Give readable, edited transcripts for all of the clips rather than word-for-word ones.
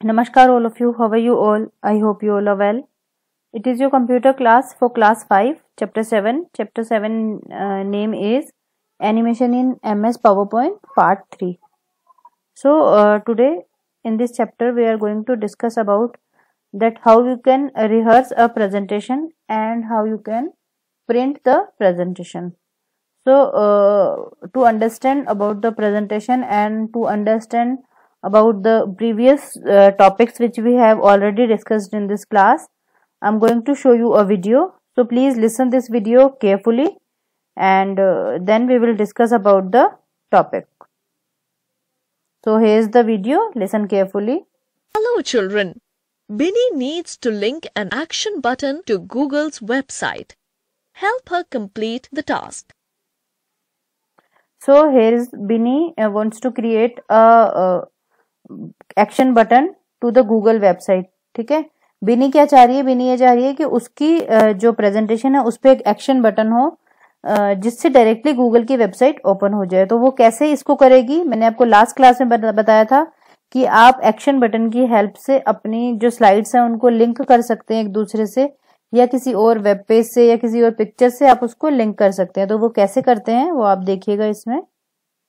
Namaskar all of you, how are you all? I hope you all are well. It is your computer class for class 5, chapter 7. Chapter 7 name is Animation in MS PowerPoint part 3. So today in this chapter we are going to discuss about that how you can rehearse a presentation and how you can print the presentation. So to understand about the presentation and to understand about the previous topics which we have already discussed in this class, I'm going to show you a video. So please listen this video carefully and then we will discuss about the topic. So here's the video, listen carefully. Hello children, Binny needs to link an action button to Google's website. Help her complete the task. So here is Binny wants to create a action button to the Google website. ठीक है, बिनी क्या चाह रही है? बिनी ये चाह रही है कि उसकी जो प्रेजेंटेशन है उस पर एक एक्शन बटन हो जिससे डायरेक्टली गूगल की वेबसाइट ओपन हो जाए. तो वो कैसे इसको करेगी? मैंने आपको लास्ट क्लास में बताया था कि आप एक्शन बटन की हेल्प से अपनी जो स्लाइड्स हैं उनको लिंक कर सकते हैं एक दूसरे से, या किसी और वेब पेज से या किसी और पिक्चर से आप उसको लिंक कर सकते हैं. तो वो कैसे करते हैं वो आप देखिएगा इसमें.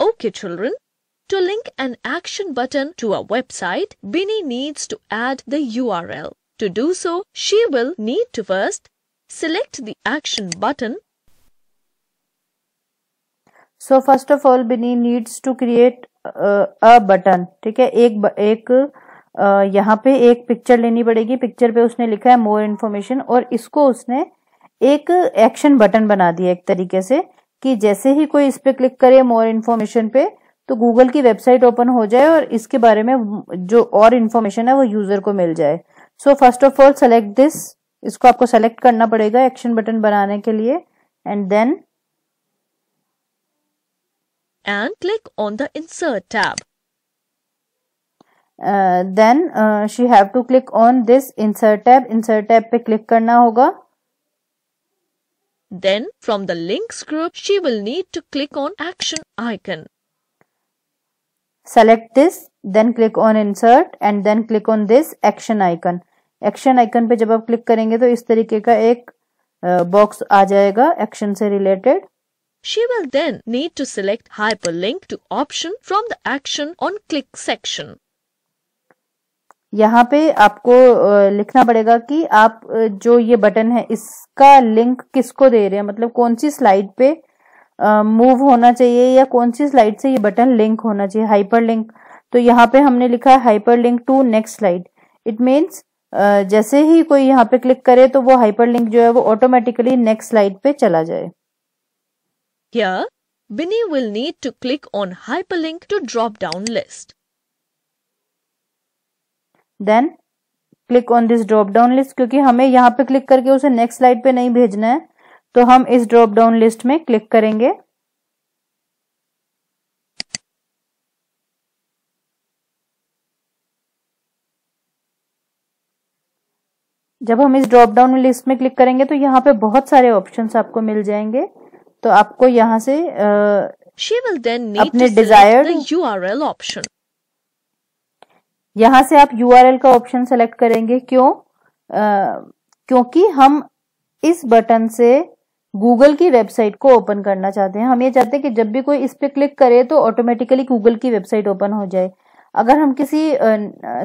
Okay children, to link an action button to a website, Binny needs to add the URL. To do so, she will need to first select the action button. So first of all, Binny needs to create a button. ठीक है, एक यहाँ पे एक picture लेनी पड़ेगी. Picture पे उसने लिखा है मोर इन्फॉर्मेशन और इसको उसने एक एक्शन बटन बना दिया एक तरीके से कि जैसे ही कोई इस पे क्लिक करे मोर इन्फॉर्मेशन पे तो गूगल की वेबसाइट ओपन हो जाए और इसके बारे में जो और इन्फॉर्मेशन है वो यूजर को मिल जाए. So first of all select this, इसको आपको सेलेक्ट करना पड़ेगा एक्शन बटन बनाने के लिए. And then click on the insert tab. Then she have to click on this insert tab. Insert tab पे क्लिक करना होगा. Then from the links group she will need to click on action icon. Select this, then click on insert and then click on this action icon. Action icon पे जब आप click करेंगे तो इस तरीके का एक बॉक्स आ जाएगा एक्शन से related. She will then need to select hyperlink to option from the action on click section. यहाँ पे आपको लिखना पड़ेगा कि आप जो ये बटन है इसका लिंक किसको दे रहे हैं, मतलब कौन सी स्लाइड पे मूव होना चाहिए या कौन सी स्लाइड से ये बटन लिंक होना चाहिए, हाइपर लिंक. तो यहाँ पे हमने लिखा है hyper link to next slide. It means जैसे ही कोई यहाँ पे क्लिक करे तो वो हाइपर लिंक जो है वो ऑटोमेटिकली नेक्स्ट स्लाइड पे चला जाए. Here, Binny will need to click on hyperlink to drop down list. Then click on this drop down list, क्योंकि हमें यहाँ पे क्लिक करके उसे नेक्स्ट स्लाइड पे नहीं भेजना है तो हम इस ड्रॉप डाउन लिस्ट में क्लिक करेंगे. जब हम इस ड्रॉप डाउन लिस्ट में क्लिक करेंगे तो यहाँ पे बहुत सारे ऑप्शंस आपको मिल जाएंगे. तो आपको यहाँ से अपने डिजायर्ड URL ऑप्शन, यहाँ से आप URL का ऑप्शन सेलेक्ट करेंगे. क्यों? क्योंकि हम इस बटन से गूगल की वेबसाइट को ओपन करना चाहते हैं. हम ये चाहते हैं कि जब भी कोई इस पे क्लिक करे तो ऑटोमेटिकली गूगल की वेबसाइट ओपन हो जाए. अगर हम किसी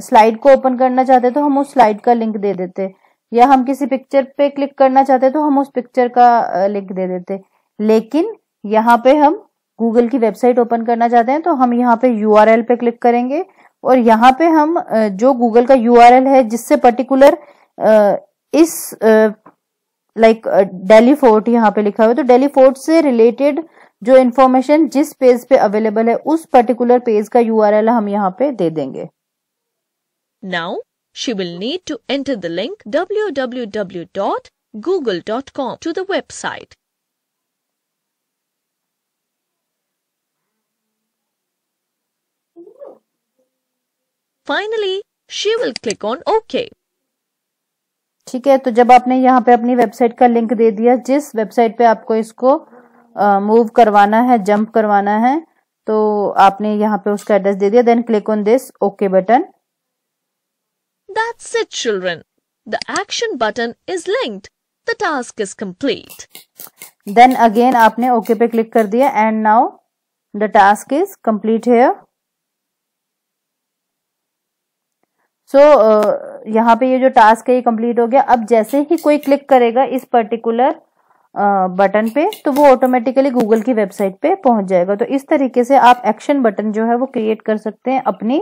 स्लाइड को ओपन करना चाहते तो हम उस स्लाइड का लिंक दे देते, या हम किसी पिक्चर पे क्लिक करना चाहते तो हम उस पिक्चर का लिंक दे देते. लेकिन यहाँ पे हम गूगल की वेबसाइट ओपन करना चाहते हैं तो हम यहाँ पे URL पे क्लिक करेंगे और यहाँ पे हम जो गूगल का URL है जिससे पर्टिकुलर इस लाइक दिल्ली फोर्ट यहाँ पे लिखा हुआ है तो दिल्ली फोर्ट से रिलेटेड जो इन्फॉर्मेशन जिस पेज पे अवेलेबल है उस पर्टिकुलर पेज का URL हम यहाँ पे दे देंगे. Now she will need to enter the link www.google.com to the website. Finally, she will click on OK. ठीक है, तो जब आपने यहाँ पे अपनी वेबसाइट का लिंक दे दिया, जिस वेबसाइट पे आपको इसको मूव करवाना है, जंप करवाना है, तो आपने यहाँ पे उसका एड्रेस दे दिया. Then click on this okay button. That's it, children. The action button is linked. The task is complete. Then again आपने OK पे क्लिक कर दिया and now the task is complete here. So यहाँ पे ये जो टास्क है ये कंप्लीट हो गया. अब जैसे ही कोई क्लिक करेगा इस पर्टिकुलर बटन पे तो वो ऑटोमेटिकली गूगल की वेबसाइट पे पहुंच जाएगा. तो इस तरीके से आप एक्शन बटन जो है वो क्रिएट कर सकते हैं अपनी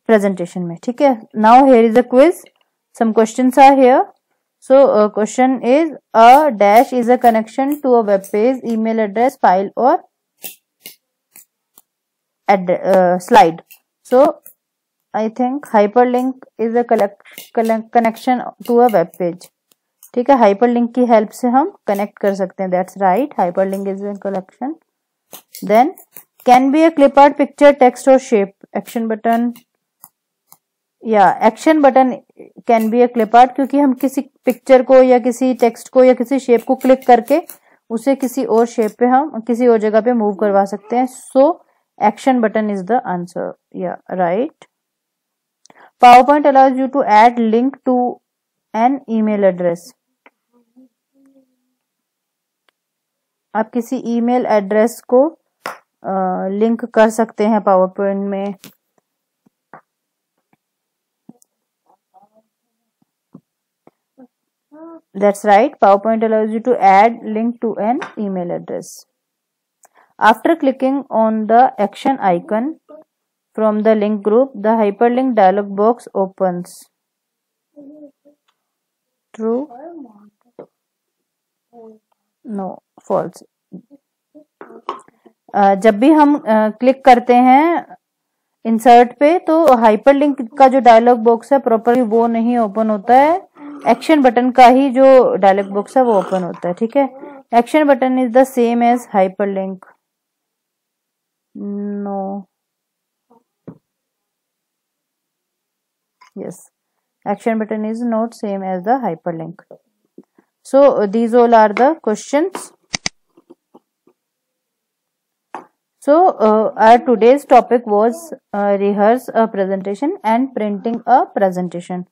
प्रेजेंटेशन में. ठीक है. Now here is a quiz. Some questions are here. So question is a dash is a connection to a web page, email address, file और slide. So I think hyperlink is a connection to a web page. ठीक है. hyperlink की help से हम connect कर सकते हैं. That's right. hyperlink is a connection. Then can be a clip art, picture, text or shape. Action button. Action button can be A clip art, क्योंकि हम किसी पिक्चर को या किसी टेक्स्ट को या किसी शेप को क्लिक करके उसे किसी और शेप पे हम किसी और जगह पे मूव करवा सकते हैं. So action button is the answer. या right. PowerPoint allows you to add link to an email address. आप किसी ईमेल एड्रेस को लिंक कर सकते हैं PowerPoint में. That's right. PowerPoint allows you to add link to an email address. After clicking on the action icon from the link group, the hyperlink dialog box opens. True? No, false. जब भी हम click करते हैं insert पे तो hyperlink का जो dialogue box है प्रॉपरली वो नहीं ओपन होता है. एक्शन बटन का ही जो डायलॉग बॉक्स है वो ओपन होता है. ठीक है. Action button is the same as hyperlink. No. Yes, action button is not same as the hyperlink. So these all are the questions. So our today's topic was rehearse a presentation and printing a presentation.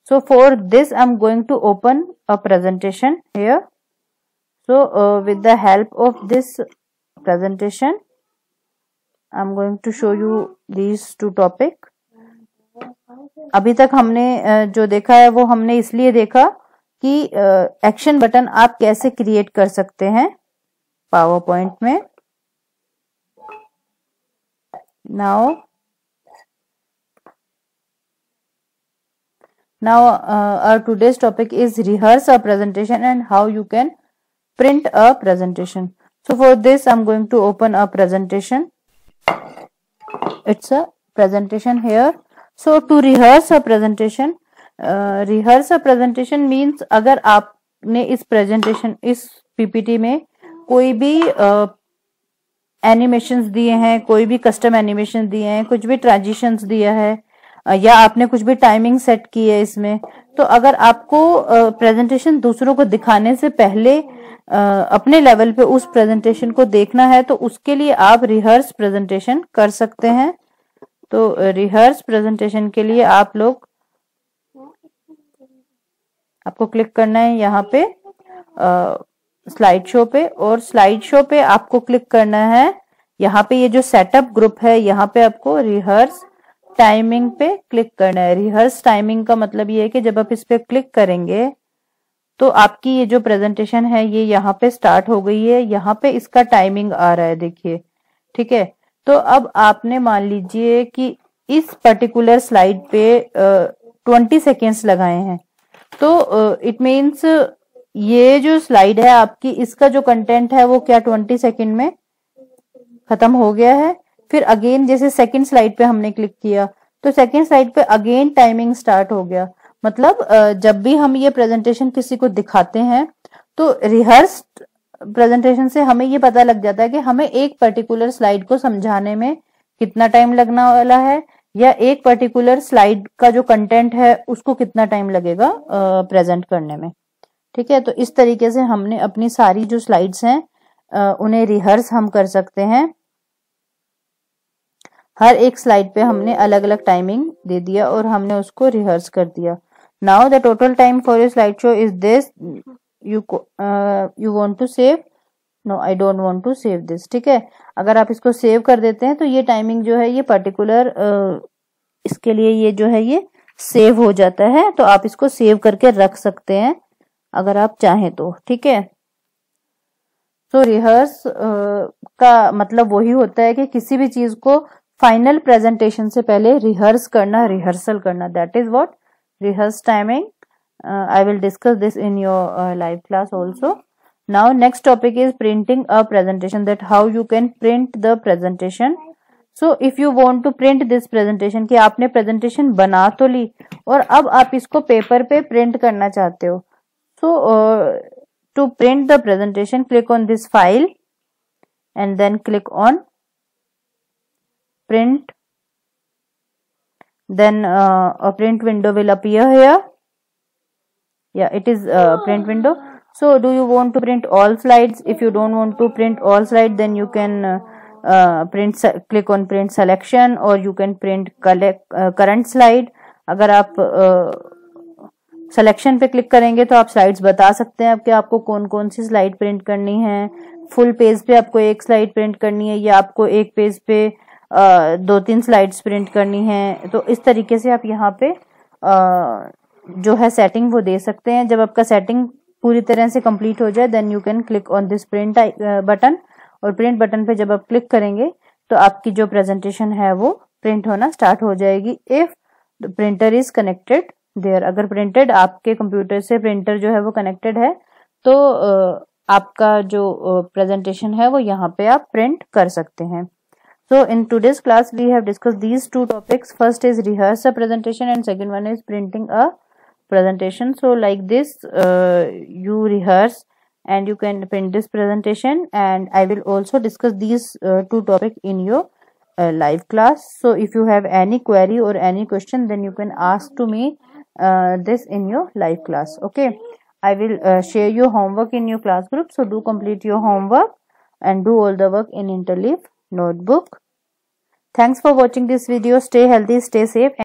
So for this I'm going to open a presentation here. So with the help of this presentation I'm going to show you these two topics. अभी तक हमने जो देखा है वो हमने इसलिए देखा कि एक्शन बटन आप कैसे क्रिएट कर सकते हैं पावर पॉइंट में. Now our today's topic is rehearse a presentation and how you can print a presentation. So for this I'm going to open a presentation. It's a presentation here. So to rehearse a presentation means अगर आपने इस presentation इस PPT में कोई भी animations दिए हैं, कोई भी कस्टम एनिमेशन दिए हैं, कुछ भी ट्रांजिशंस दिया है या आपने कुछ भी टाइमिंग सेट की है इसमें, तो अगर आपको प्रेजेंटेशन दूसरों को दिखाने से पहले अपने लेवल पे उस प्रेजेंटेशन को देखना है तो उसके लिए आप रिहर्स प्रेजेंटेशन कर सकते हैं. तो रिहर्स प्रेजेंटेशन के लिए आपको क्लिक करना है यहाँ पे स्लाइड शो पे, और स्लाइड शो पे आपको क्लिक करना है यहाँ पे ये जो सेटअप ग्रुप है यहाँ पे आपको रिहर्स टाइमिंग पे क्लिक करना है. रिहर्स टाइमिंग का मतलब ये है कि जब आप इस पे क्लिक करेंगे तो आपकी ये जो प्रेजेंटेशन है ये यहाँ पे स्टार्ट हो गई है. यहाँ पे इसका टाइमिंग आ रहा है, देखिए. ठीक है. तो अब आपने मान लीजिए कि इस पर्टिकुलर स्लाइड पे 20 सेकेंड्स लगाए हैं, तो इट मीन्स ये जो स्लाइड है आपकी, इसका जो कंटेंट है वो क्या 20 सेकेंड में खत्म हो गया है. फिर अगेन जैसे सेकंड स्लाइड पे हमने क्लिक किया तो सेकंड स्लाइड पे अगेन टाइमिंग स्टार्ट हो गया. मतलब जब भी हम ये प्रेजेंटेशन किसी को दिखाते हैं तो रिहर्स प्रेजेंटेशन से हमें ये पता लग जाता है कि हमें एक पर्टिकुलर स्लाइड को समझाने में कितना टाइम लगने वाला है या एक पर्टिकुलर स्लाइड का जो कंटेंट है उसको कितना टाइम लगेगा प्रेजेंट करने में. ठीक है. तो इस तरीके से हमने अपनी सारी जो स्लाइड्स हैं उन्हें रिहर्स हम कर सकते हैं. हर एक स्लाइड पे हमने अलग अलग टाइमिंग दे दिया और हमने उसको रिहर्स कर दिया. Now the total time for your slide show is this. You want to save? No, I don't want to save this. ठीक है, अगर आप इसको सेव कर देते हैं तो ये टाइमिंग जो है ये पर्टिकुलर इसके लिए ये जो है ये सेव हो जाता है. तो आप इसको सेव करके रख सकते हैं अगर आप चाहें तो. ठीक है, तो रिहर्स का मतलब वही होता है कि किसी भी चीज को फाइनल प्रेजेंटेशन से पहले रिहर्स करना, रिहर्सल करना. That is what rehearse timing. I will discuss this in your live class also. Now next topic is printing a presentation, that how you can print the presentation. So if you want to print this presentation, कि आपने presentation बना तो ली और अब आप इसको paper पे print करना चाहते हो. So to print the presentation, click on this file and then click on print. Then a print window will appear here. Yeah, it is a print window. So do you want to print all slides? If you don't want to print all slides, then you can click on print selection, or you can print current slide. अगर आप selection पे click करेंगे तो आप slides बता सकते हैं कि आपको कौन कौन सी स्लाइड प्रिंट करनी है. फुल पेज पे आपको एक स्लाइड प्रिंट करनी है या आपको एक पेज पे 2-3 स्लाइड्स प्रिंट करनी है. तो इस तरीके से आप यहाँ पे जो है सेटिंग वो दे सकते हैं. जब आपका सेटिंग पूरी तरह से कंप्लीट हो जाए, then you can click on this print button. और प्रिंट बटन पे जब आप क्लिक करेंगे तो आपकी जो प्रेजेंटेशन है वो प्रिंट होना स्टार्ट हो जाएगी. If the printer is connected there, अगर प्रिंटेड आपके कंप्यूटर से प्रिंटर जो है वो कनेक्टेड है तो आपका जो प्रेजेंटेशन है वो यहाँ पे आप प्रिंट कर सकते हैं. So in today's class we have discussed these two topics. First is rehearse a presentation and second one is printing a presentation. So like this you rehearse and you can print this presentation, and I will also discuss these two topics in your live class. So if you have any query or any question, then you can ask to me this in your live class. Okay, I will share your homework in your class group, so do complete your homework and do all the work in Interleaf notebook. Thanks for watching this video. Stay healthy, stay safe.